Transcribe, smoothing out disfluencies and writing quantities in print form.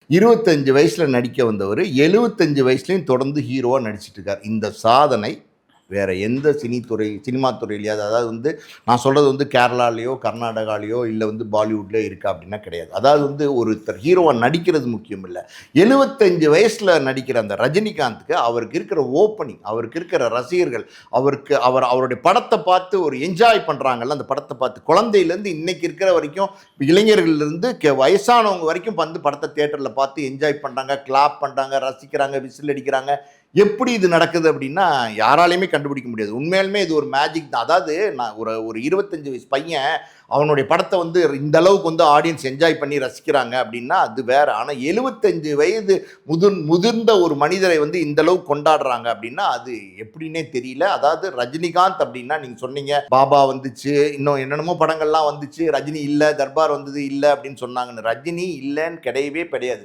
25 வயசுல நடிக்க வந்தவர் 75 வயசுலயும் தொடர்ந்து ஹீரோவா நடிச்சிட்டு இருக்கார். இந்த சாதனை வேற எந்த சினிமா துறையிலயாவது, அதாவது வந்து நான் சொல்றது வந்து கேரளாலேயோ கர்நாடகாலேயோ இல்லை வந்து பாலிவுட்லேயோ இருக்கா அப்படின்னா கிடையாது. அதாவது வந்து ஒருத்தர் ஹீரோவா நடிக்கிறது முக்கியம் இல்லை. 75 வயசுல நடிக்கிற அந்த ரஜினிகாந்துக்கு அவருக்கு இருக்கிற ஓப்பனிங், அவருக்கு இருக்கிற ரசிகர்கள், அவருடைய படத்தை பார்த்து ஒரு என்ஜாய் பண்றாங்கல்ல, அந்த படத்தை பார்த்து குழந்தையிலேருந்து இன்னைக்கு இருக்கிற வரைக்கும், இளைஞர்கள்லேருந்து வயசானவங்க வரைக்கும் வந்து படத்தை தியேட்டரில் பார்த்து என்ஜாய் பண்றாங்க, கிளாப் பண்றாங்க, ரசிக்கிறாங்க, விசில் அடிக்கிறாங்க. எப்படி இது நடக்குது அப்படின்னா யாராலையுமே கண்டுபிடிக்க முடியாது. உண்மையாலுமே இது ஒரு மேஜிக் தான். அதாவது நான் ஒரு ஒரு 25 வயசு பையன் அவனுடைய படத்தை வந்து இந்த அளவுக்கு வந்து ஆடியன்ஸ் என்ஜாய் பண்ணி ரசிக்கிறாங்க அப்படின்னா அது வேற. ஆனால் 75 வயது முதிர்ந்த ஒரு மனிதரை வந்து இந்த அளவுக்கு கொண்டாடுறாங்க அப்படின்னா அது எப்படின்னே தெரியல. அதாவது ரஜினிகாந்த் அப்படின்னா நீங்க சொன்னீங்க பாபா வந்துச்சு, இன்னும் என்னென்னமோ படங்கள்லாம் வந்துச்சு, ரஜினி இல்லை, தர்பார் வந்தது இல்லை அப்படின்னு சொன்னாங்கன்னு. ரஜினி இல்லைன்னு கிடையவே கிடையாது.